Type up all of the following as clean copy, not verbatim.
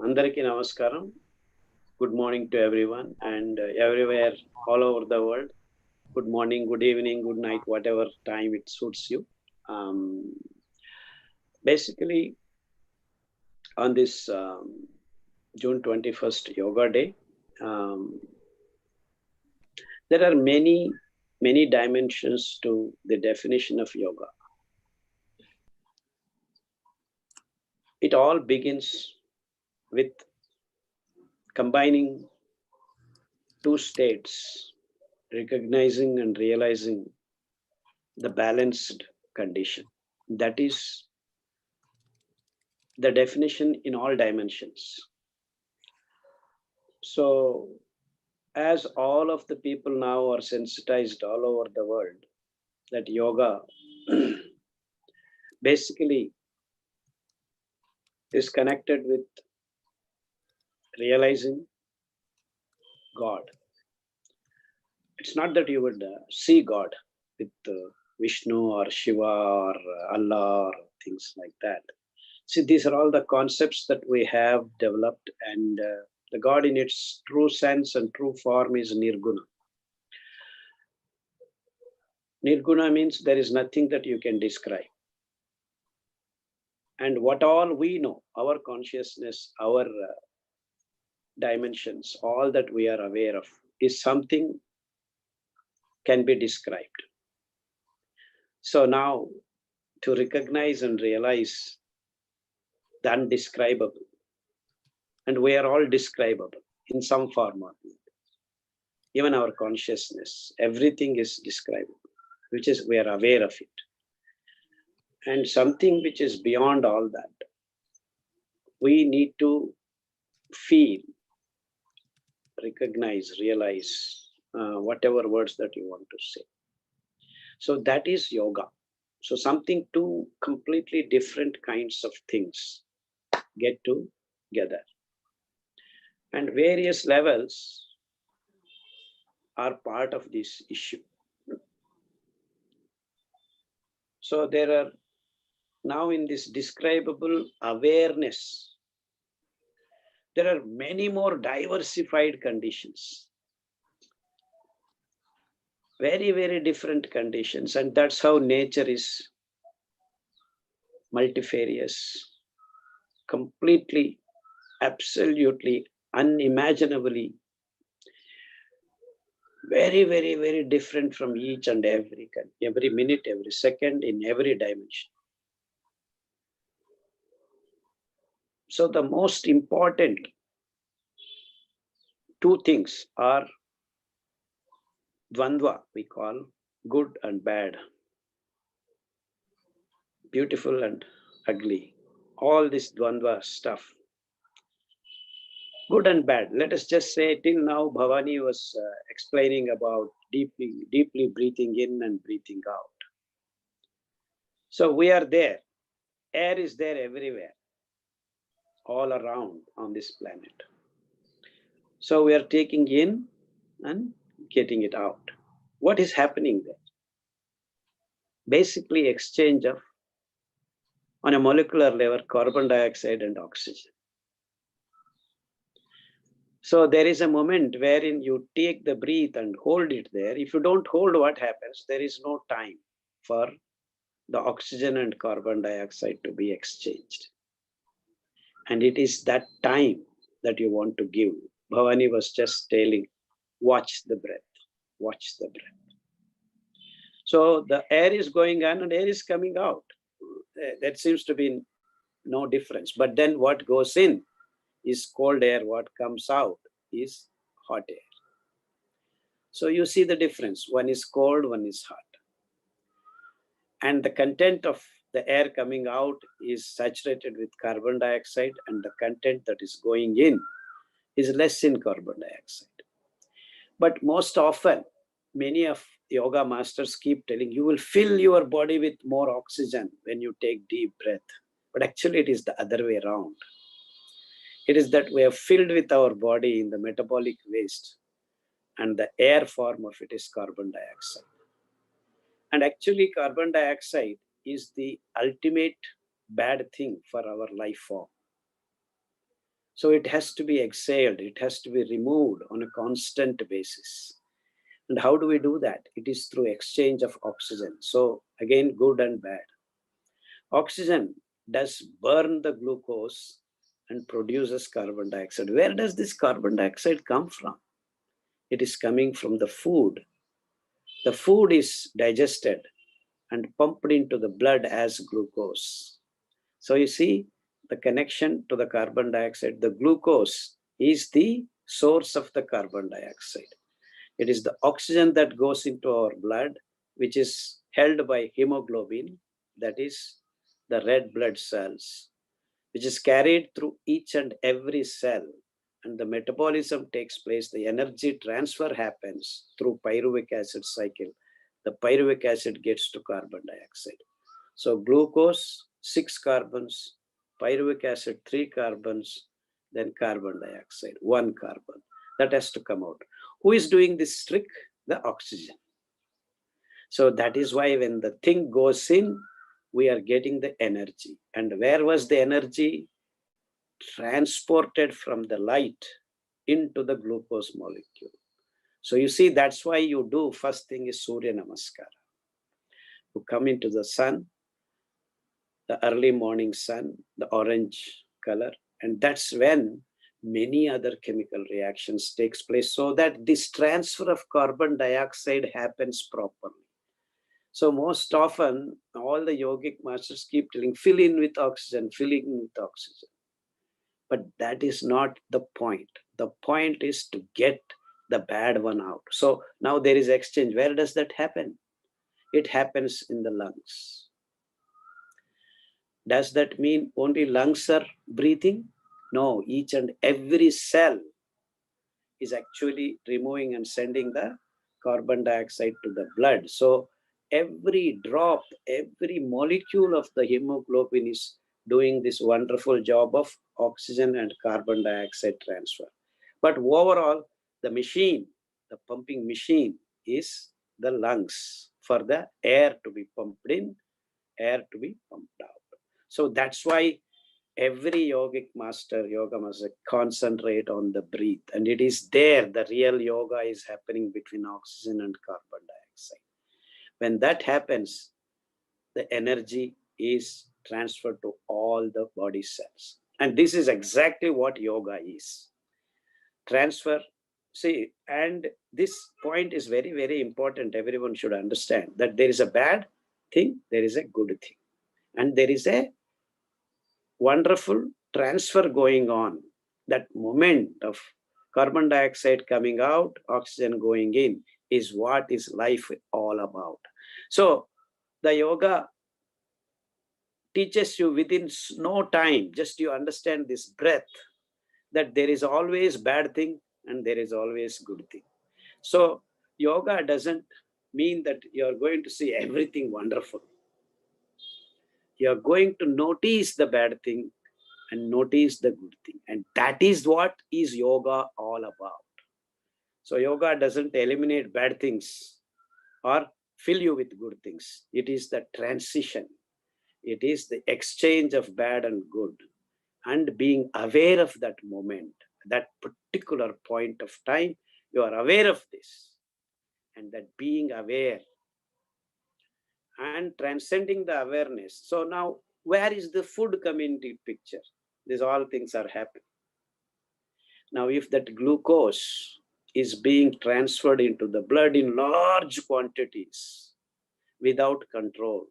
Andariki namaskaram. Good morning to everyone and everywhere all over the world. Good morning, good evening, good night, whatever time it suits you. Um, Basically, on this June 21st Yoga Day, um, there are many dimensions to the definition of yoga. It all begins with combining two states, recognizing and realizing the balanced condition. That is the definition in all dimensions. So, as all of the people now are sensitized all over the world, that yoga basically is connected with realizing God. It's not that you would see God with Vishnu or Shiva or Allah or things like that. See, these are all the concepts that we have developed, and the God in its true sense and true form is Nirguna. Nirguna means there is nothing that you can describe. And what all we know, our consciousness, our dimensions, all that we are aware of, is something can be described. So now, to recognize and realize the undescribable, and we are all describable in some form or another. Even our consciousness, everything is describable, which is we are aware of it. And something which is beyond all that, we need to feel, recognize, realize, whatever words that you want to say. So that is yoga. So something, two completely different kinds of things get together. And various levels are part of this issue. So there are now in this describable awareness, there are many more diversified conditions. Very, very different conditions. And that's how nature is multifarious, completely, absolutely, unimaginably, very, very, very different from each and every minute, every second, in every dimension. So the most important two things are dvandva, we call good and bad, beautiful and ugly, all this dvandva stuff, good and bad. Let us just say till now Bhavani was explaining about deeply breathing in and breathing out. So we are there, air is there everywhere, all around on this planet. So we are taking in and getting it out. What is happening there? Basically exchange of, on a molecular level, carbon dioxide and oxygen. So there is a moment wherein you take the breath and hold it there. If you don't hold, what happens? There is no time for the oxygen and carbon dioxide to be exchanged. And it is that time that you want to give. Bhavani was just telling, watch the breath, watch the breath. So the air is going on and air is coming out. That seems to be no difference. But then what goes in is cold air, what comes out is hot air. So you see the difference. One is cold, one is hot. And the content of the air coming out is saturated with carbon dioxide, and the content that is going in is less in carbon dioxide. But most often, many of yoga masters keep telling you will fill your body with more oxygen when you take deep breath. But actually it is the other way around. It is that we are filled with our body in the metabolic waste, and the air form of it is carbon dioxide. And actually carbon dioxide is the ultimate bad thing for our life form. So it has to be exhaled, it has to be removed on a constant basis. And how do we do that? It is through exchange of oxygen. So again, good and bad. Oxygen does burn the glucose and produces carbon dioxide. Where does this carbon dioxide come from? It is coming from the food. The food is digested and pumped into the blood as glucose. So you see the connection to the carbon dioxide. The glucose is the source of the carbon dioxide. It is the oxygen that goes into our blood, which is held by hemoglobin, that is the red blood cells, which is carried through each and every cell. And the metabolism takes place, the energy transfer happens through pyruvic acid cycle. The pyruvic acid gets to carbon dioxide. So glucose, 6 carbons, pyruvic acid, 3 carbons, then carbon dioxide, 1 carbon. That has to come out. Who is doing this trick? The oxygen. So that is why when the thing goes in, we are getting the energy. And where was the energy? Transported from the light into the glucose molecule. So you see, that's why you do first thing is Surya Namaskara. You come into the sun, the early morning sun, the orange color, and that's when many other chemical reactions takes place so that this transfer of carbon dioxide happens properly. So most often, all the yogic masters keep telling, fill in with oxygen, fill in with oxygen. But that is not the point. The point is to get the bad one out. So now there is exchange. Where does that happen? It happens in the lungs. Does that mean only lungs are breathing? No, each and every cell is actually removing and sending the carbon dioxide to the blood. So every drop, every molecule of the hemoglobin is doing this wonderful job of oxygen and carbon dioxide transfer. But overall, the machine, the pumping machine is the lungs for the air to be pumped in, air to be pumped out. So that's why every yoga master concentrate on the breath. And it is there, the real yoga is happening between oxygen and carbon dioxide. When that happens, the energy is transferred to all the body cells. And this is exactly what yoga is. Transfer, see, and this point is very, very important. Everyone should understand that there is a bad thing, there is a good thing. And there is a wonderful transfer going on. That moment of carbon dioxide coming out, oxygen going in, is what is life all about. So the yoga teaches you within no time, just you understand this breath, that there is always bad thing and there is always good thing. So yoga doesn't mean that you're going to see everything wonderful. You're going to notice the bad thing and notice the good thing. And that is what is yoga all about. So yoga doesn't eliminate bad things or fill you with good things. It is the transition. It is the exchange of bad and good, and being aware of that moment, that particular point of time. You are aware of this, and that being aware and transcending the awareness. So now, where is the food coming into picture? These all things are happening. Now, if that glucose is being transferred into the blood in large quantities without control,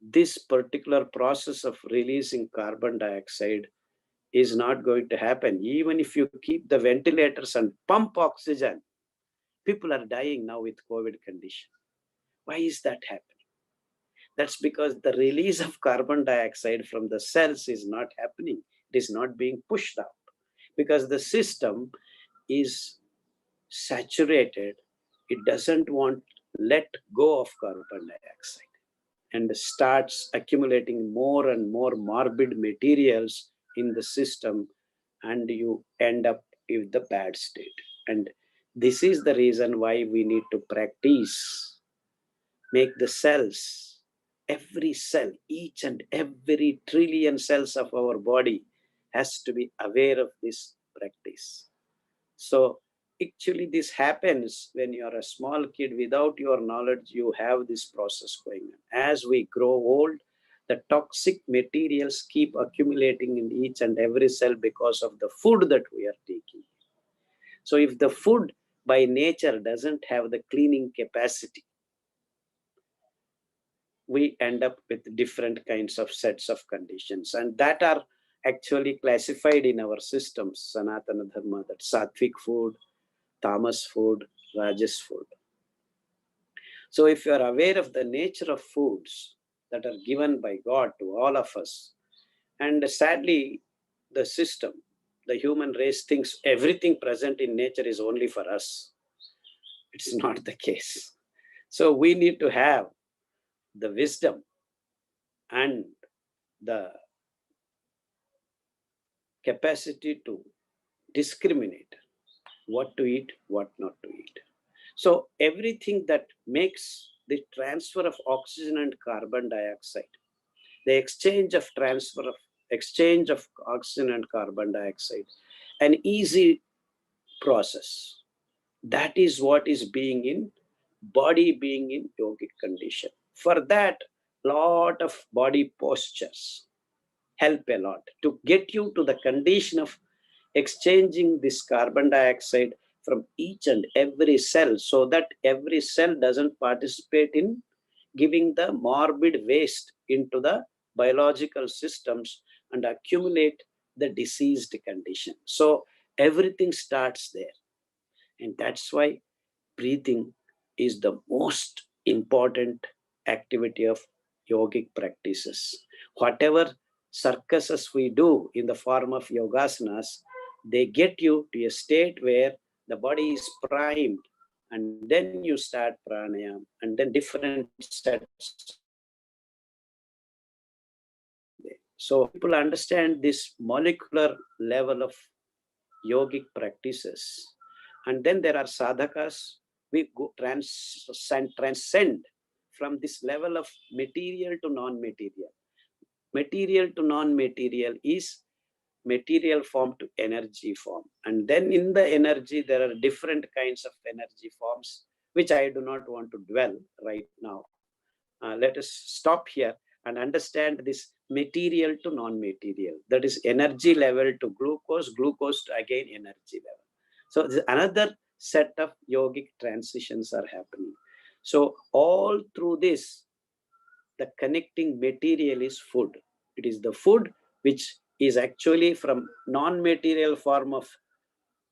this particular process of releasing carbon dioxide is not going to happen. Even if you keep the ventilators and pump oxygen, people are dying now with COVID condition. Why is that happening? That's because the release of carbon dioxide from the cells is not happening. It is not being pushed out because the system is saturated. It doesn't want let go of carbon dioxide and starts accumulating more and more morbid materials in the system, and you end up with the bad state. And this is the reason why we need to practice, make the cells, every cell, each and every trillion cells of our body has to be aware of this practice. So actually this happens when you are a small kid. Without your knowledge, you have this process going on. As we grow old, the toxic materials keep accumulating in each and every cell because of the food that we are taking. So if the food by nature doesn't have the cleaning capacity, we end up with different kinds of sets of conditions, and that are actually classified in our systems, Sanatana Dharma, that Sattvik food, Tamas food, Rajas food. So if you are aware of the nature of foods that are given by God to all of us, and sadly, the system, the human race thinks everything present in nature is only for us. It's not the case. So we need to have the wisdom and the capacity to discriminate what to eat, what not to eat. So everything that makes the transfer of oxygen and carbon dioxide, the exchange of oxygen and carbon dioxide, an easy process. That is what is being in body being in yogic condition. For that, lot of body postures help a lot to get you to the condition of exchanging this carbon dioxide from each and every cell, so that every cell doesn't participate in giving the morbid waste into the biological systems and accumulate the diseased condition. So everything starts there. And that's why breathing is the most important activity of yogic practices. Whatever circuses we do in the form of yogasanas, they get you to a state where the body is primed, and then you start pranayam, and then different sets of oxygen going there. So people understand this molecular level of yogic practices. And then there are sadhakas. We go transcend from this level of material to non-material. Material to non-material is material form to energy form. And then in the energy, there are different kinds of energy forms, which I do not want to dwell right now. Let us stop here and understand this material to non-material. That is energy level to glucose, glucose to again energy level. So another set of yogic transitions are happening. So all through this, the connecting material is food. It is the food which is actually from non-material form of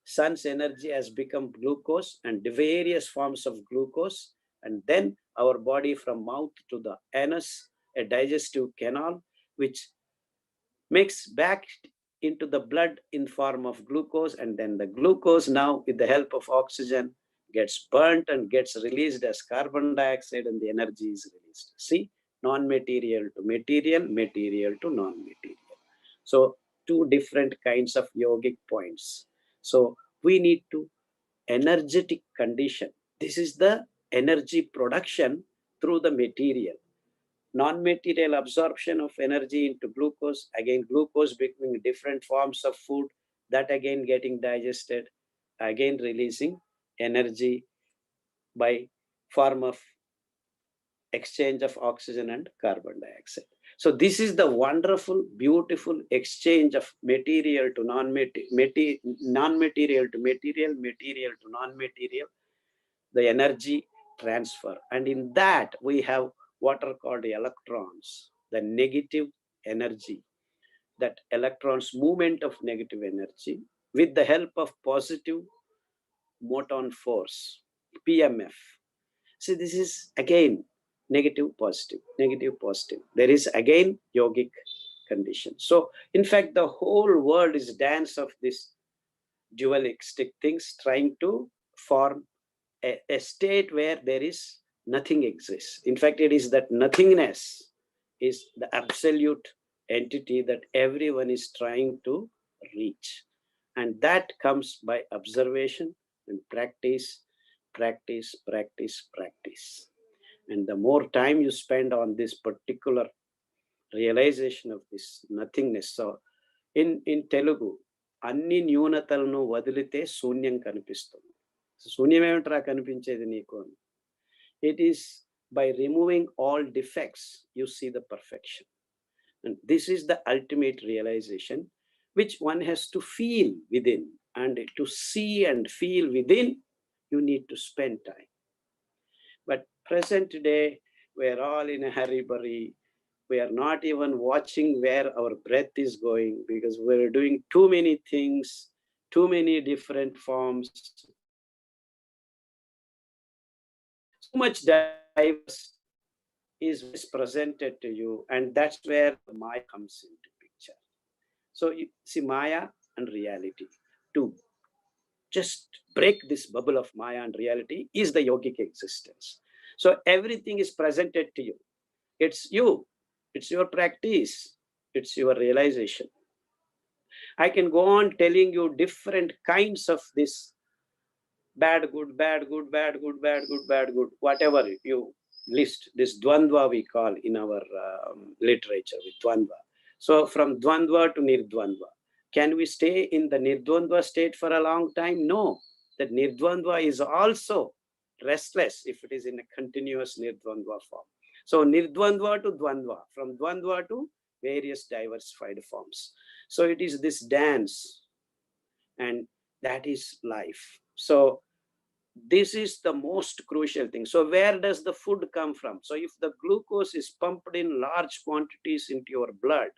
sun's energy has become glucose and various forms of glucose, and then our body from mouth to the anus, a digestive canal, which makes back into the blood in form of glucose, and then the glucose now with the help of oxygen gets burnt and gets released as carbon dioxide, and the energy is released. See, non-material to material, material to non-material. So two different kinds of yogic points. So we need to energetic condition. This is the energy production through the material. Non-material absorption of energy into glucose, again glucose becoming different forms of food, that again getting digested, again releasing energy by form of exchange of oxygen and carbon dioxide. So this is the wonderful, beautiful exchange of material to non-material to material, material to non-material, the energy transfer. And in that, we have what are called electrons, the negative energy, that electrons movement of negative energy with the help of positive moton force, PMF. See, this is again negative, positive, negative, positive. There is again yogic condition. So in fact, the whole world is dance of this dualistic things, trying to form a state where there is nothing exists. In fact, it is that nothingness is the absolute entity that everyone is trying to reach. And that comes by observation and practice, practice, practice, practice. And the more time you spend on this particular realization of this nothingness, so In Telugu, అన్ని న్యూనతలను వదిలితే శూన్యం కనిపిస్తుంది. శూన్యం ఏమిట్రా కనిపించేది నీకు అని. It is by removing all defects you see the perfection. And this is the ultimate realization which one has to feel within. And to see and feel within, you need to spend time. But present day, we are all in a hurry-burry. We are not even watching where our breath is going because we're doing too many things, too many different forms. So much diverse is presented to you, and that's where Maya comes into picture. So you see Maya and reality. To just break this bubble of Maya and reality is the yogic existence. So everything is presented to you. It's you. It's your practice. It's your realization. I can go on telling you different kinds of this bad, good, bad, good, bad, good, bad, good, bad, good, whatever you list. This dvandva we call in our literature with dvandva. So from dvandva to nirdvandva. Can we stay in the nirdvandva state for a long time? No. That nirdvandva is also restless if it is in a continuous nirdvandva form. So nirdvandva to dvandva, from dvandva to various diversified forms. So it is this dance, and that is life. So this is the most crucial thing. So where does the food come from? So if the glucose is pumped in large quantities into your blood,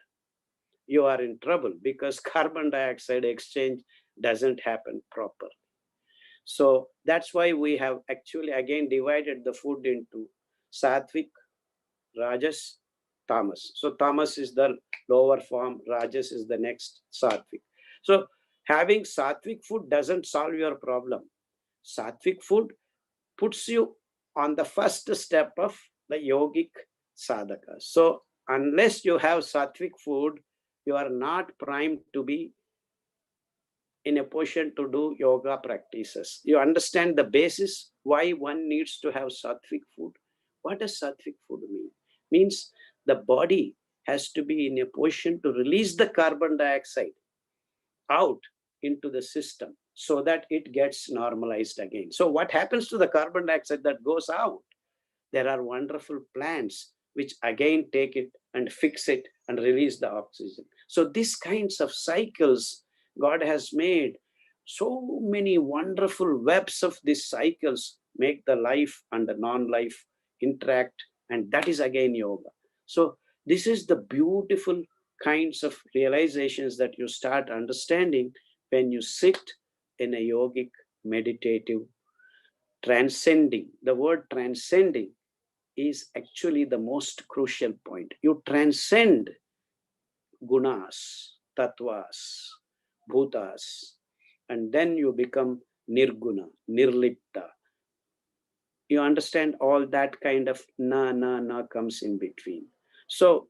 you are in trouble because carbon dioxide exchange doesn't happen properly. So that's why we have actually again divided the food into Sattvik, Rajas, Tamas. So Tamas is the lower form, Rajas is the next Sattvik. So having Sattvik food doesn't solve your problem. Sattvik food puts you on the first step of the yogic sadhaka. So unless you have Sattvik food, you are not primed to be in a position to do yoga practices. You understand the basis why one needs to have Sattvik food. What does Sattvik food mean? Means the body has to be in a position to release the carbon dioxide out into the system so that it gets normalized again. So what happens to the carbon dioxide that goes out? There are wonderful plants which again take it and fix it and release the oxygen. So these kinds of cycles, God has made so many wonderful webs of these cycles make the life and the non-life interact, and that is again yoga. So this is the beautiful kinds of realizations that you start understanding when you sit in a yogic meditative transcending. The word transcending is actually the most crucial point. You transcend gunas, tattvas, bhutas, and then you become nirguna, nirlipta. You understand all that kind of na comes in between. So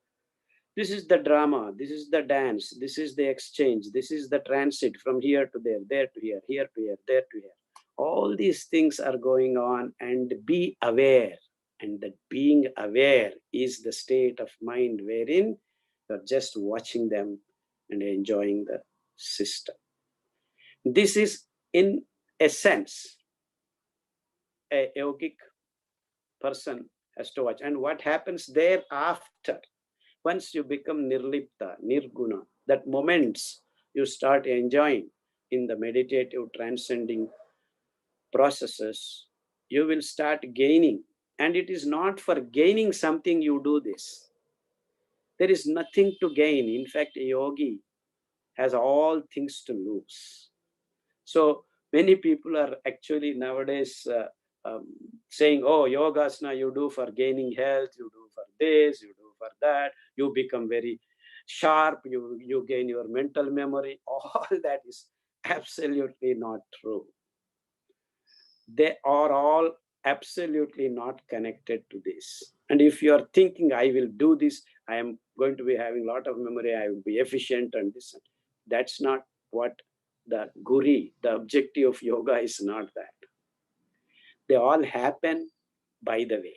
this is the drama, this is the dance, this is the exchange, this is the transit from here to there to here to here, there to here. All these things are going on, and be aware. And that being aware is the state of mind wherein you're just watching them and enjoying the system. This is, in essence, a yogic person has to watch. And what happens thereafter, once you become nirlipta, nirguna, that moments you start enjoying in the meditative transcending processes, you will start gaining. And it is not for gaining something you do this. There is nothing to gain. In fact, a yogi has all things to lose. So many people are actually nowadays saying, oh, yogasana you do for gaining health, you do for this, you do for that, you become very sharp, you gain your mental memory. All that is absolutely not true. They are all absolutely not connected to this. And if you are thinking, I will do this, I am going to be having a lot of memory, I will be efficient and this, that's not what the guri, the objective of yoga is not that. They all happen by the way.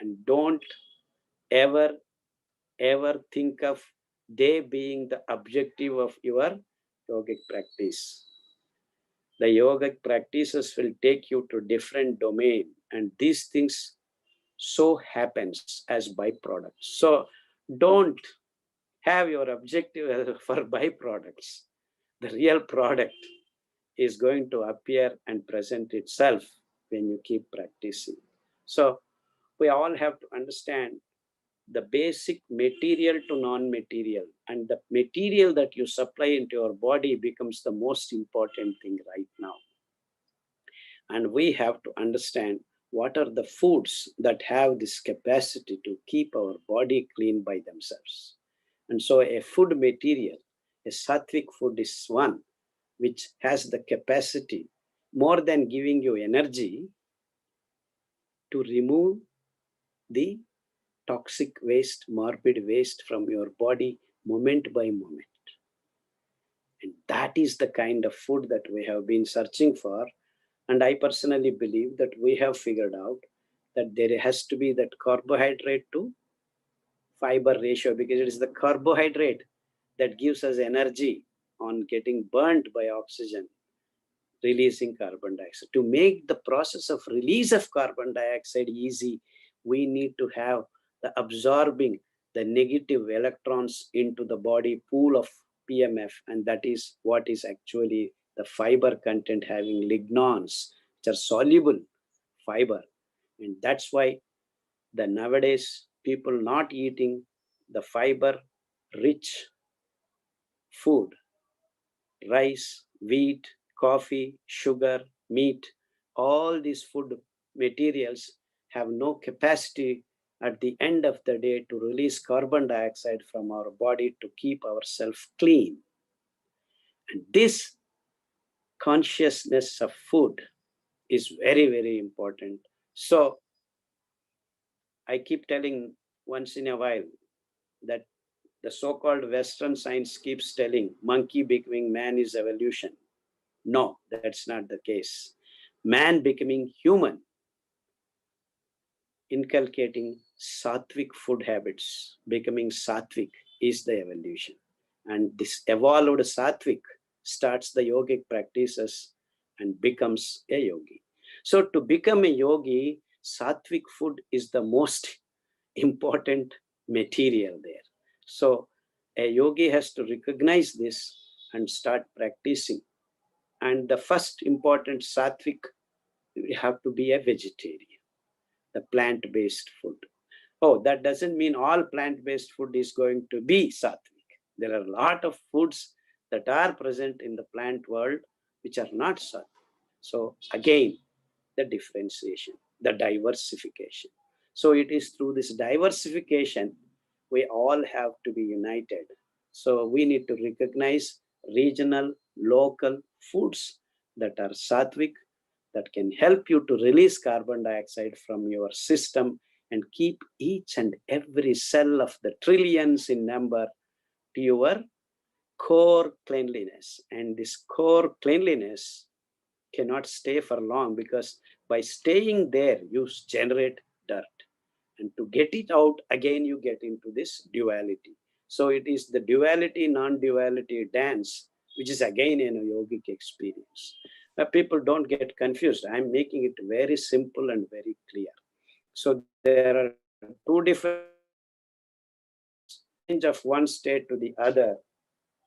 And don't ever think of they being the objective of your yogic practice. The yogic practices will take you to different domain, and these things so happens as byproducts. So don't have your objective for byproducts. The real product is going to appear and present itself when you keep practicing. So we all have to understand the basic material to non-material, and the material that you supply into your body becomes the most important thing right now. And we have to understand what are the foods that have this capacity to keep our body clean by themselves. And so a food material, a sattvic food is one which has the capacity, more than giving you energy, to remove the toxic waste, morbid waste from your body moment by moment. And that is the kind of food that we have been searching for. And I personally believe that we have figured out that there has to be that carbohydrate to fiber ratio, because it is the carbohydrate that gives us energy on getting burnt by oxygen, releasing carbon dioxide. To make the process of release of carbon dioxide easy, we need to have the absorbing the negative electrons into the body pool of PMF, and that is what is actually the fiber content having lignans, which are soluble fiber. And that's why the nowadays people not eating the fiber rich food, rice, wheat, coffee, sugar, meat, all these food materials have no capacity at the end of the day to release carbon dioxide from our body to keep ourselves clean. And this consciousness of food is very, very important. So I keep telling once in a while that the so-called Western science keeps telling monkey becoming man is evolution. No, that's not the case. Man becoming human, inculcating sattvic food habits, becoming sattvic is the evolution. And this evolved sattvic starts the yogic practices and becomes a yogi. So to become a yogi, sattvic food is the most important material there. So a yogi has to recognize this and start practicing. And the first important sattvic, you have to be a vegetarian, the plant-based food. Oh, that doesn't mean all plant-based food is going to be sattvic. There are a lot of foods that are present in the plant world which are not sattvic. So again, the differentiation, the diversification. So it is through this diversification we all have to be united. So we need to recognize regional, local foods that are sattvic, that can help you to release carbon dioxide from your system and keep each and every cell of the trillions in number to your core cleanliness. And this core cleanliness cannot stay for long, because by staying there, you generate dirt. And to get it out, again, you get into this duality. So it is the duality, non-duality dance, which is again in a yogic experience. People don't get confused. I'm making it very simple and very clear. So there are two different change of one state to the other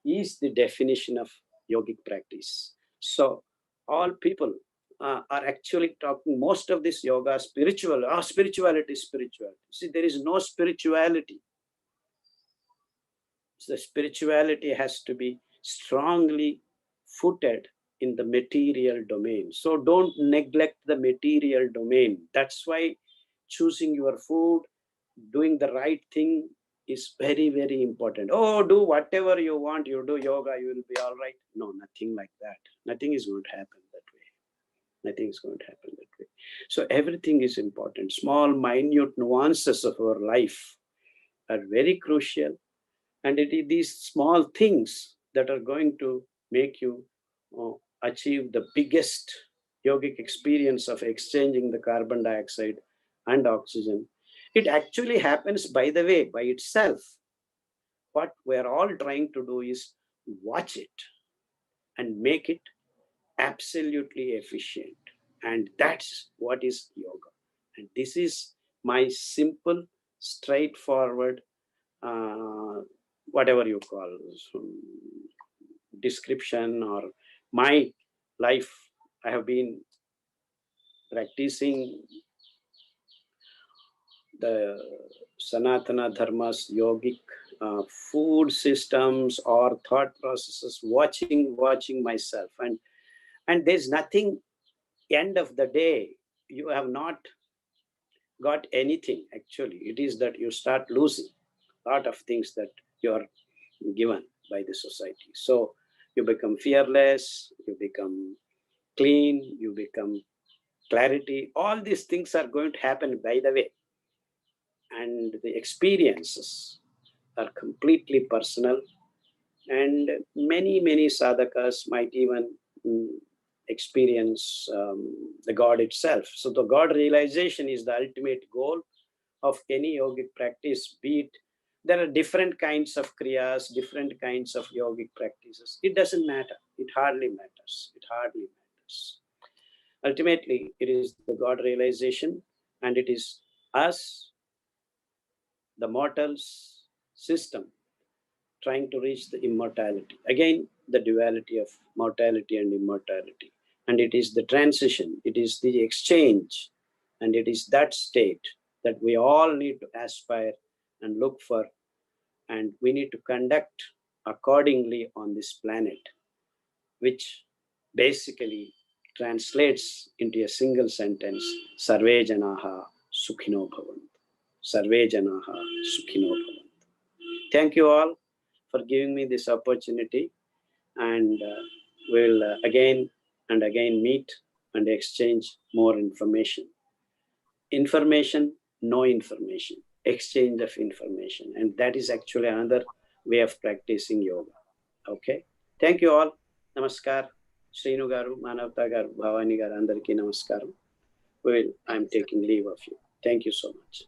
is the definition of yogic practice. So all people are actually talking most of this yoga spiritual, spirituality, spirituality. See, there is no spirituality. So the spirituality has to be strongly footed in the material domain. So don't neglect the material domain. That's why choosing your food, doing the right thing is very, very important. Oh, do whatever you want, you do yoga, you will be all right. No, nothing like that. Nothing is going to happen that way. Nothing is going to happen that way. So everything is important. Small, minute nuances of our life are very crucial. And it is these small things that are going to make you achieve the biggest yogic experience of exchanging the carbon dioxide and oxygen. It actually happens, by the way, by itself. What we're all trying to do is watch it and make it absolutely efficient. And that's what is yoga. And this is my simple, straightforward, uh, whatever you call, description, or my life. I have been practicing the Sanatana Dharma's yogic food systems or thought processes, watching myself. And there's nothing, end of the day, you have not got anything actually. It is that you start losing a lot of things that you are given by the society. So you become fearless, you become clean, you become clarity. All these things are going to happen by the way. And the experiences are completely personal. And many sadhakas might even mm, experience the God itself. So the God realization is the ultimate goal of any yogic practice. Be it, there are different kinds of kriyas, different kinds of yogic practices. It doesn't matter. It hardly matters. It hardly matters. Ultimately, it is the God realization, and it is us, the mortals system, trying to reach the immortality. Again, the duality of mortality and immortality. And it is the transition, it is the exchange, and it is that state that we all need to aspire and look for. And we need to conduct accordingly on this planet, which basically translates into a single sentence: Sarve Janaha Sukhino Bhavantu. Sarve Janaha Sukhino Bhavantu. Thank you all for giving me this opportunity, and we'll again and again meet and exchange more information. Information, no information, exchange of information. And that is actually another way of practicing yoga. Okay. Thank you all. Namaskar. Srinu garu, Manavata garu, Bhavani garu, andariki namaskaram. I'm taking leave of you. Thank you so much.